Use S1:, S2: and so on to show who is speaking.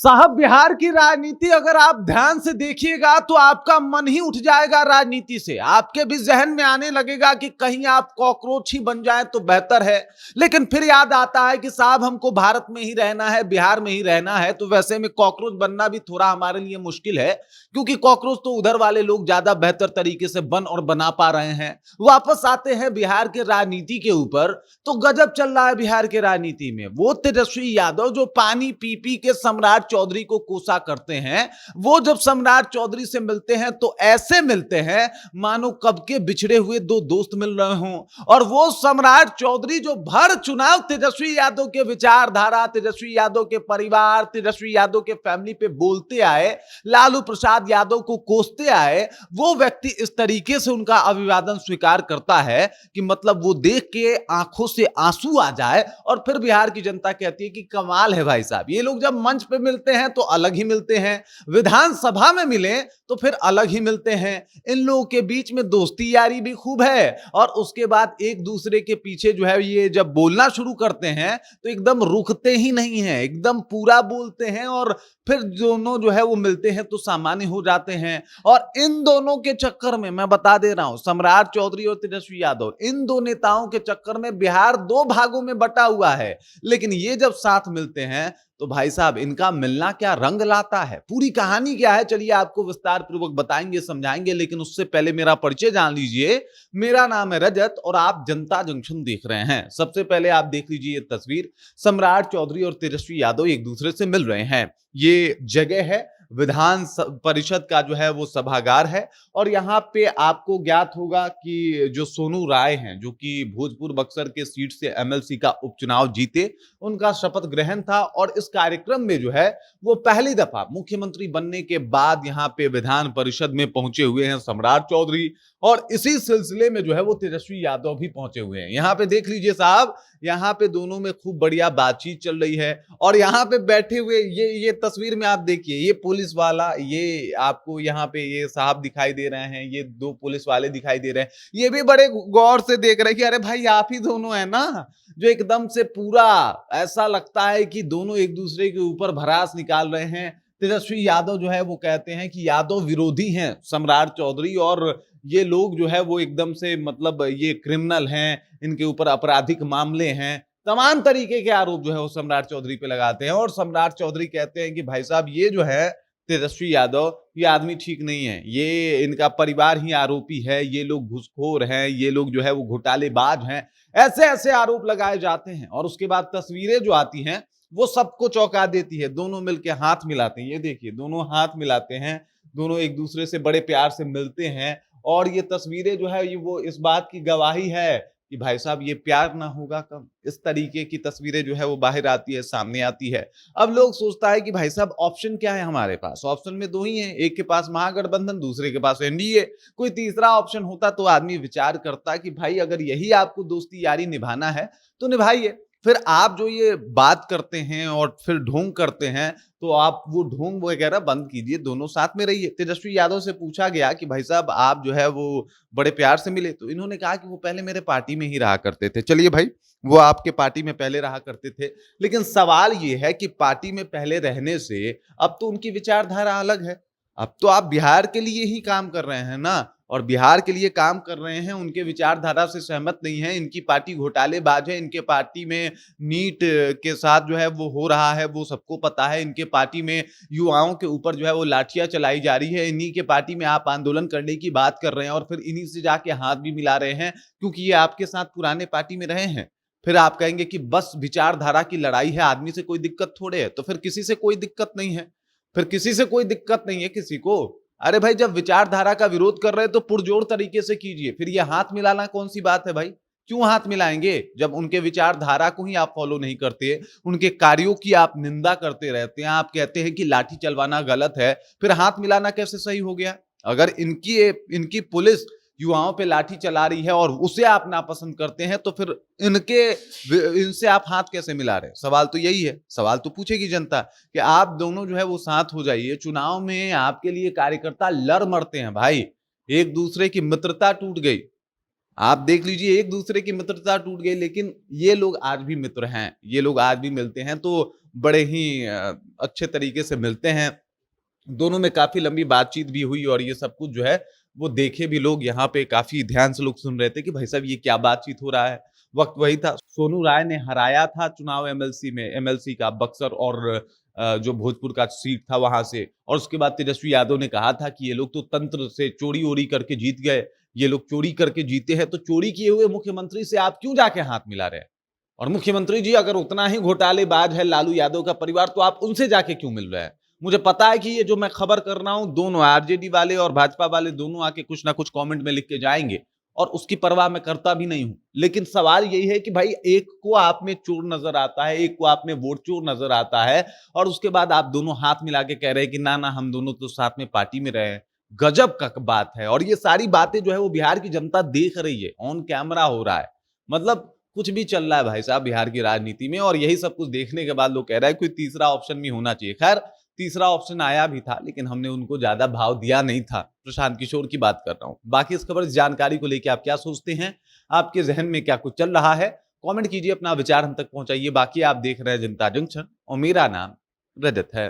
S1: साहब, बिहार की राजनीति अगर आप ध्यान से देखिएगा तो आपका मन ही उठ जाएगा राजनीति से। आपके भी जहन में आने लगेगा कि कहीं आप कॉकरोच ही बन जाएं तो बेहतर है। लेकिन फिर याद आता है कि साहब, हमको भारत में ही रहना है, बिहार में ही रहना है, तो वैसे में कॉकरोच बनना भी थोड़ा हमारे लिए मुश्किल है, क्योंकि कॉकरोच तो उधर वाले लोग ज्यादा बेहतर तरीके से बन और बना पा रहे हैं। वापस आते हैं बिहार के राजनीति के ऊपर, तो गजब चल रहा है बिहार के राजनीति में। वो तेजस्वी यादव जो पानी पी पी के सम्राट चौधरी को कोसा करते हैं, वो जब सम्राट चौधरी से मिलते हैं तो ऐसे मिलते हैं मानो कब के बिछड़े हुए दो दोस्त मिल रहे हों। और वो सम्राट चौधरी जो भर चुनाव तेजस्वी यादव के विचारधारा, तेजस्वी यादव के परिवार, तेजस्वी यादव के फैमिली पे बोलते आए, लालू प्रसाद यादव को कोसते आए, वो व्यक्ति इस तरीके से उनका अभिवादन स्वीकार करता है कि मतलब वो देख के आंखों से आंसू आ जाए। और फिर बिहार की जनता कहती है कि कमाल है भाई साहब, ये लोग जब मंच पे मिलते हैं तो अलग ही मिलते हैं, विधानसभा में मिले तो फिर अलग ही मिलते हैं। इन लोगों के बीच में दोस्ती यारी भी खूब है, और उसके बाद एक दूसरे के पीछे जो है ये जब बोलना शुरू करते हैं तो एकदम रुकते ही नहीं है, एकदम पूरा बोलते हैं। और फिर दोनों जो है वो मिलते हैं तो सामान्य हो जाते हैं। और इन दोनों के चक्कर में मैं बता दे रहा हूं, सम्राट चौधरी और तेजस्वी यादव, इन दो नेताओं के चक्कर में बिहार दो भागों में बटा हुआ है। लेकिन ये जब साथ मिलते हैं तो भाई साहब, इनका मिलना क्या रंग लाता है, पूरी कहानी क्या है, चलिए आपको विस्तार पूर्वक बताएंगे, समझाएंगे। लेकिन उससे पहले मेरा परिचय जान लीजिए। मेरा नाम है रजत और आप जनता जंक्शन देख रहे हैं। सबसे पहले आप देख लीजिए ये तस्वीर, सम्राट चौधरी और तेजस्वी यादव एक दूसरे से मिल रहे हैं। ये जगह है विधान परिषद का जो है वो सभागार है। और यहाँ पे आपको ज्ञात होगा कि जो सोनू राय हैं, जो कि भोजपुर बक्सर के सीट से एमएलसी का उपचुनाव जीते, उनका शपथ ग्रहण था। और इस कार्यक्रम में जो है वो पहली दफा मुख्यमंत्री बनने के बाद यहाँ पे विधान परिषद में पहुंचे हुए हैं सम्राट चौधरी। और इसी सिलसिले में जो है वो तेजस्वी यादव भी पहुंचे हुए हैं। यहाँ पे देख लीजिए साहब, यहाँ पे दोनों में खूब बढ़िया बातचीत चल रही है। और यहाँ पे बैठे हुए ये तस्वीर में आप देखिए, ये पुलिस वाला, ये आपको यहाँ पे ये साहब दिखाई दे रहे हैं, ये दो पुलिस वाले दिखाई दे रहे हैं। ये भी बड़े गौर से देख रहे हैं कि अरे भाई, आप ही दोनों है ना, जो एकदम से पूरा ऐसा लगता है कि दोनों एक दूसरे के ऊपर भड़ास निकाल रहे हैं। तेजस्वी यादव जो है वो कहते हैं कि यादव विरोधी हैं सम्राट चौधरी, और ये लोग जो है वो एकदम से मतलब ये क्रिमिनल हैं, इनके ऊपर आपराधिक मामले हैं, तमाम तरीके के आरोप जो है वो सम्राट चौधरी पे लगाते हैं। और सम्राट चौधरी कहते हैं कि भाई साहब, ये जो है तेजस्वी यादव, ये आदमी ठीक नहीं है, ये इनका परिवार ही आरोपी है, ये लोग घुसखोर हैं, ये लोग जो है वो घोटालेबाज हैं, ऐसे ऐसे आरोप लगाए जाते हैं। और उसके बाद तस्वीरें जो आती हैं वो सबको चौंका देती है। दोनों मिलकर हाथ मिलाते हैं, ये देखिए दोनों हाथ मिलाते हैं, दोनों एक दूसरे से बड़े प्यार से मिलते हैं। और ये तस्वीरें जो है ये वो इस बात की गवाही है कि भाई साहब, ये प्यार ना होगा कब। इस तरीके की तस्वीरें जो है वो बाहर आती है, सामने आती है। अब लोग सोचता है कि भाई साहब, ऑप्शन क्या है हमारे पास? ऑप्शन में दो ही है, एक के पास महागठबंधन, दूसरे के पास एनडीए। कोई तीसरा ऑप्शन होता तो आदमी विचार करता कि भाई अगर यही आपको दोस्ती यारी निभाना है तो निभाइए। फिर आप जो ये बात करते हैं और फिर ढोंग करते हैं, तो आप वो ढोंग वगैरह बंद कीजिए, दोनों साथ में रहिए। तेजस्वी यादव से पूछा गया कि भाई साहब, आप जो है वो बड़े प्यार से मिले, तो इन्होंने कहा कि वो पहले मेरे पार्टी में ही रहा करते थे। चलिए भाई, वो आपके पार्टी में पहले रहा करते थे, लेकिन सवाल ये है कि पार्टी में पहले रहने से अब तो उनकी विचारधारा अलग है। अब तो आप बिहार के लिए ही काम कर रहे हैं ना, और बिहार के लिए काम कर रहे हैं, उनके विचारधारा से सहमत नहीं है। इनकी पार्टी घोटालेबाज है, इनके पार्टी में नीट के साथ जो है वो हो रहा है, वो सबको पता है। इनके पार्टी में युवाओं के ऊपर जो है वो लाठियां चलाई जा रही है। इन्हीं के पार्टी में आप आंदोलन करने की बात कर रहे हैं और फिर इन्हीं से जाके हाथ भी मिला रहे हैं, क्योंकि ये आपके साथ पुराने पार्टी में रहे हैं। फिर आप कहेंगे कि बस विचारधारा की लड़ाई है, आदमी से कोई दिक्कत थोड़े है। तो फिर किसी से कोई दिक्कत नहीं है, फिर किसी से कोई दिक्कत नहीं है किसी को। अरे भाई, जब विचारधारा का विरोध कर रहे हैं तो पुरजोर तरीके से कीजिए। फिर ये हाथ मिलाना कौन सी बात है भाई? क्यों हाथ मिलाएंगे जब उनके विचारधारा को ही आप फॉलो नहीं करते, उनके कार्यों की आप निंदा करते रहते हैं, आप कहते हैं कि लाठी चलवाना गलत है, फिर हाथ मिलाना कैसे सही हो गया? अगर इनकी पुलिस युवाओं पे लाठी चला रही है और उसे आप नापसंद करते हैं, तो फिर इनसे आप हाथ कैसे मिला रहे हैं? सवाल तो यही है, सवाल तो पूछेगी जनता कि आप दोनों जो है वो साथ हो जाइए। चुनाव में आपके लिए कार्यकर्ता लड़ मरते हैं भाई, एक दूसरे की मित्रता टूट गई। आप देख लीजिए, एक दूसरे की मित्रता टूट गई, लेकिन ये लोग आज भी मित्र हैं, ये लोग आज भी मिलते हैं। तो बड़े ही अच्छे तरीके से मिलते हैं। दोनों में काफी लंबी बातचीत भी हुई और ये सब कुछ जो है वो देखे भी लोग, यहाँ पे काफी ध्यान से लोग सुन रहे थे कि भाई साहब ये क्या बातचीत हो रहा है। वक्त वही था, सोनू राय ने हराया था चुनाव एमएलसी का बक्सर और जो भोजपुर का सीट था वहां से, और उसके बाद तेजस्वी यादव ने कहा था कि ये लोग तो तंत्र से चोरी वोरी करके जीत गए, ये लोग चोरी करके जीते हैं, तो चोरी किए हुए मुख्यमंत्री से आप क्यों जाके हाथ मिला रहे हैं? और मुख्यमंत्री जी अगर उतना ही घोटालेबाज है लालू यादव का परिवार, तो आप उनसे जाके क्यों मिल रहे हैं? मुझे पता है कि ये जो मैं खबर कर रहा हूं, दोनों आरजेडी वाले और भाजपा वाले दोनों आके कुछ ना कुछ कमेंट में लिख के जाएंगे, और उसकी परवाह मैं करता भी नहीं हूं। लेकिन सवाल यही है कि भाई एक को आप में चोर नजर आता है, एक को आप में वोट चोर नजर आता है, और उसके बाद आप दोनों हाथ मिला के कह रहे हैं कि ना ना हम दोनों तो साथ में पार्टी में रहे हैं। गजब का बात है, और ये सारी बातें जो है वो बिहार की जनता देख रही है, ऑन कैमरा हो रहा है। मतलब कुछ भी चल रहा है भाई साहब बिहार की राजनीति में, और यही सब कुछ देखने के बाद लोग कह रहे हैं कोई तीसरा ऑप्शन भी होना चाहिए। खैर, तीसरा ऑप्शन आया भी था, लेकिन हमने उनको ज्यादा भाव दिया नहीं था। प्रशांत किशोर की बात कर रहा हूं। बाकी इस खबर, इस जानकारी को लेकर आप क्या सोचते हैं? आपके जहन में क्या कुछ चल रहा है? कमेंट कीजिए, अपना विचार हम तक पहुंचाइए। बाकी आप देख रहे हैं जनता जंक्शन और मेरा नाम रजत है।